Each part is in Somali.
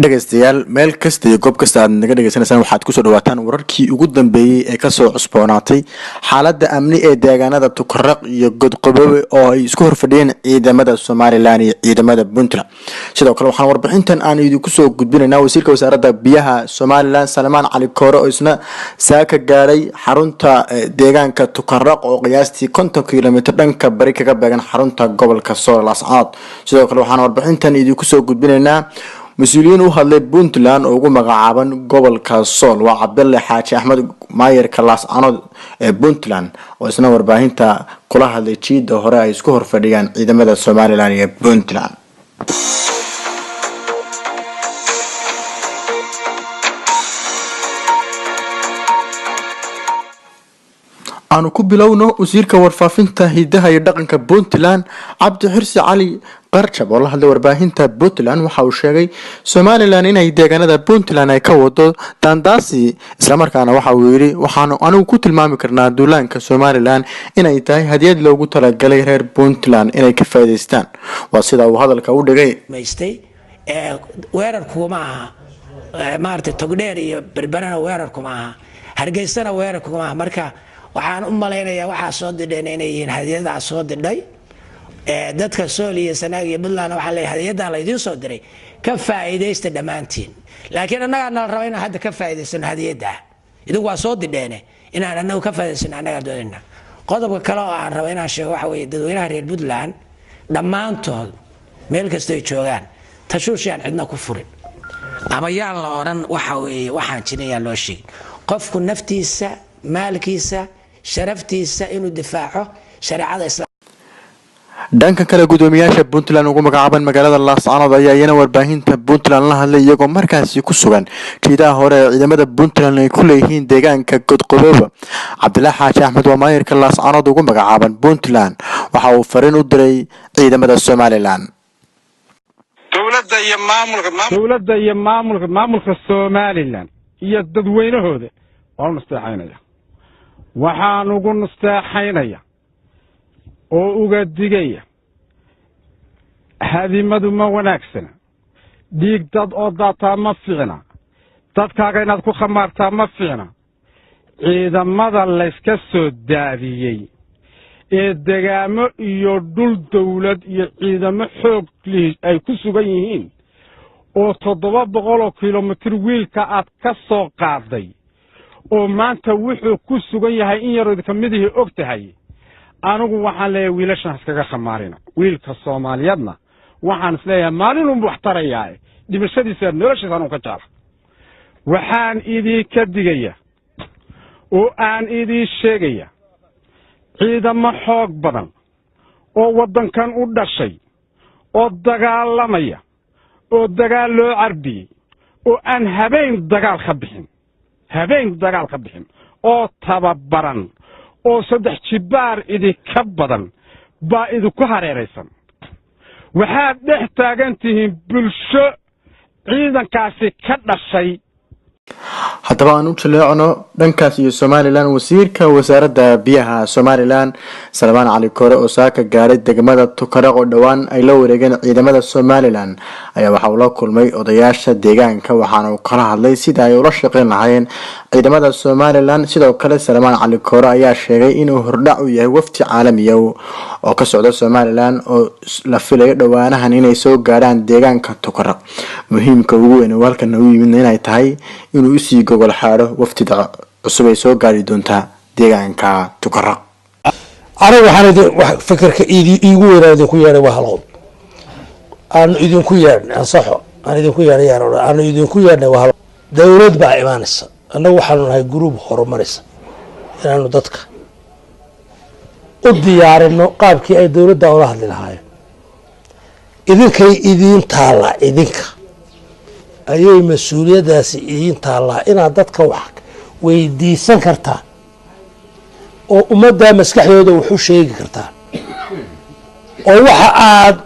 dhageystayaal meel kasta iyo goob kasta aad naga dhageysanaysaan waxaad kusoo dhawaataan wararkii ugu dambeeyey ee kasoo cusboonaatay xaalada amni ee deegaanada Tukaraq iyo Godqaboobe oo ay isku horfadhiyeen ciidamada Somaliland iyo ciidamada Puntland. sidoo kale waxaan warbixintan aan idinku soo gudbinaynaa wasiirka wasaaradda biyaha Somaliland Salmaan Cali Koore oo isna saaka gaaray xarunta deegaanka Tukaraq oo qiyaastii 50 kiiloomitir dhanka bari kaga beegan xarunta gobolka Sool Ascaad. sidoo kale waxaan warbixintan idinku soo gudbinaynaa مسؤولين وهذا بنتلان أو مقعبان قبل كسول وعبد الله حاج أحمد ماير كلاس عنو بنتلان وإسنا ورباهين تا كل هذا الشيء ده هراء يسكور فريان إذا ماذا الصومالي لاني بنتلان أنا كبلونه وزير كورفافين تهيدها يدقن كبنتلان عبد حرس علي qarjab oo la hadlay warbaahinta Puntland waxa uu sheegay Somaliland inay deegaanada Puntland ay ka wado dandaasi isla markaana waxa uu yiri waxaan anigu ku tilmaami karnaa duulaanka Somaliland inay tahay hadiyad loogu talagalay reer Puntland inay ka faa'iideystaan waa sida uu hadalka u dhigay weerarkuma maartay togdheer iyo berberana weerarkuma hargeysana weerarkuma marka waxaan u maleynayaa waxa soo dideen inay yihiin hadiyada soo didhay dadka Soomaaliya sanaag iyo Puntland waxa la hadiyada la idin soo diray ka faa'iideysta dhamaantiin laakiin anaga rabo inaan hadda ka faa'iideysano hadiyada idu waa soo dideen inaan anagu ka faa'iideysano anaga doonina qodobka kale oo aan rabo inaan sheego waxa weeye dadweynaha reer Puntland dhamaantood meel kasta ay joogaan tashuushan cidna ku furin ama yaan la oran waxa weeye waxaan jiray loo sheegay qofku naftiisa maalkiisa sharaftiisa inuu difaaco shariicada islaamka dhanka kale gudoomiyaasha Puntland ugu magacaaban magaalada Laascaanood ayaa iyana warbaahinta Puntland la hadlay iyagoo markaasi ku sugan jiidaha hore ee ciidamada Puntland ay ku leeyihiin deegaanka Godqaboobe Cabdilaahi Xaaji Axmed waa maayirka Laascaanood ugu magacaaban Puntland waxa uu fariin u diray ciidamada Somaliland dawladda iyo maamulka Somaliland iyo dadweynahooda oo nasteexaynaya waxaan ugu nasteexaynaya oo uga digaya hadimadu ma wanaagsana dhiig dad oo daataa ma fiicna dadkaaga inaad ku khamaartaa ma fiicna ciidamada la iska soo daadiyey ee degaamo iyo dhul dawlad iyo ciidamo xoog leh ay ku sugan yihiin oo 700 kiiloomitir wiilka aad ka soo qaaday oo maanta wuxuu ku sugan yahay in yar oo kamidii og tahay anigu waxaan leeyahay wiilashan iskaga khamaarina wiilka Soomaaliyeedna waxaan isleeyahay maalin uu waxtarayaa dhimashadiisa noloshiisa uu ka jara waxaan idin ka digaya oo aan idin sheegaya ciidamo xoog badan oo wadankan u dhashay oo dagaalamaya oo dagaal loo carbiyay oo aan habeen dagaal ka bixin oo tababaran oo 3 jibaar idinka badan baa idinku hareeraysan waxaad dhex taagantihiin bulsho ciidankaasi ka dhashay haddaba aan u jaleecno dhankaas iyo Somaliland wasiirka wasaaradda biyaha Somaliland Salmaan Cali Koore oo saaka gaaray degmada Tukaraq oo dhawaan ay la wareegeen ciidamada Somaliland ayaa waxa uu la kulmay odayaasha deegaanka waxaana uu kala hadlay sida ay ula shaqeyn lahaayeen ciidamada Somaliland sidoo kale Salmaan Cali Koore ayaa sheegay inuu hordhac u yahay wafti caalami ah oo ka socda Somaliland oo la filayo dhawaanahan inay soo gaaraan deegaanka Tukaraq muhiimka ugu weyn ee halkan u yimid inay tahay inuu isii gogol xaaro waftida cusub ay soo gaari doontaa deegaanka Tukaraq anigu waxaan fikirka iigu weeraadin ku yeeray waa halow aan idinku yeernay ansaxo aan idinku yeernay waa halow dawlad baa imaanaysa anagu waxaanu nahay group horumaraysa inaanu dadka u diyaarino qaabkii ay dawladda ula hadli lahaayeen idinkay idin taala idinka ayay mas'uuliyadaasi idin taala inaad dadka wax weydiisan kartaa oo ummadda maskaxdooda wuxuu sheegi kartaa oo waxa aad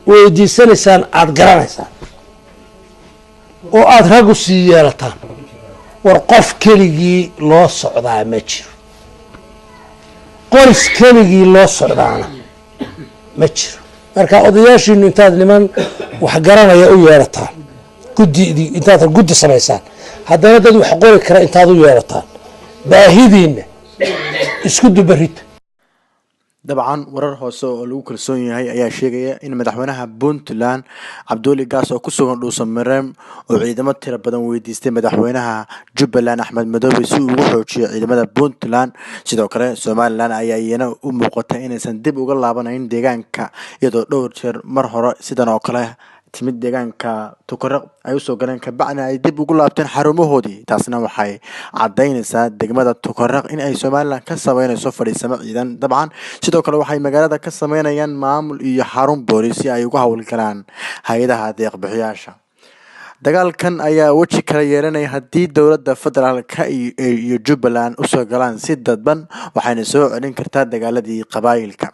weydiisanaysaan aad garanaysaan oo aad rag u sii yeelataan war qof keligii loo socdaa ma jiro qoys keligii loo socdaana ma jiro marka odayaashiinu intaad niman wax garanaya u yeelataan intaad guddi samaysaan haddana dad wax qori kara intaad u yeelataan baahidiinna isku dubarid. dabcan warar hoose oo lagu kalsoon yahay ayaa sheegaya in madaxweynaha Puntland Cabduuli Gaas oo ku sugan Dhuusamareeb oo ciidamo tiro badan weydiistay madaxweynaha Jubbaland Axmed Madoobe si uu ugu xoojiyo ciidamada Puntland. sidoo kale Somaliland ayaa iyana u muuqata inaysan dib uga laabanayn deegaanka iyadoo dhowr jeer mar hore sidan oo kale timid deegaanka Tukaraq ay usoo galeen kabacdina ay dib ugu laabteen xarumahoodii. taasna waxay cadaynaysaa degmada Tukaraq in ay Somaliland ka sameynayso fadhiisamo ciidan. dabcan sidoo kale waxay magaalada ka sameynayaan maamul iyo xarun booliis si ay uga howlgalaan hay'adaha deeq-bixiyaasha. dagaalkan ayaa weji kala yeelanaya haddii dowladda federaalka iyo Jubbaland usoo galaan si dadban waxayna soo celin kartaa dagaaladii qabaayilka.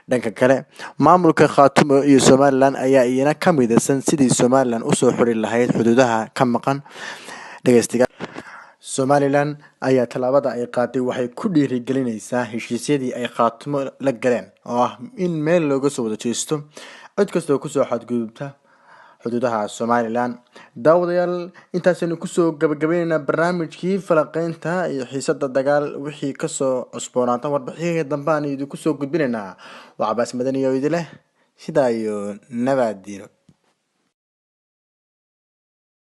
dhanka kale maamulka Khaatumo iyo Somaliland ayaa iyana ka midaysan sidii Somaliland usoo xuri lahayd xuduudaha ka maqan. dhageystiga Somaliland ayaa talaabada ay qaaday waxay ku dhiirigelinaysaa heshiisyadii ay Khaatumo la galeen oo ah in meel looga soo wada jeesto cid kasta oo kusoo xadgudubta xuduudaha Somaliland. daawadayaal intaasaynu kusoo gabagabeynaa barnaamijkii falaqeynta iyo xiisada dagaal wixii kasoo cusboonaata warbixinada dambe aan idinku soo gudbinaynaa. waa Cabaas Madani oo idin leh sidaa iyo nabadgelyo.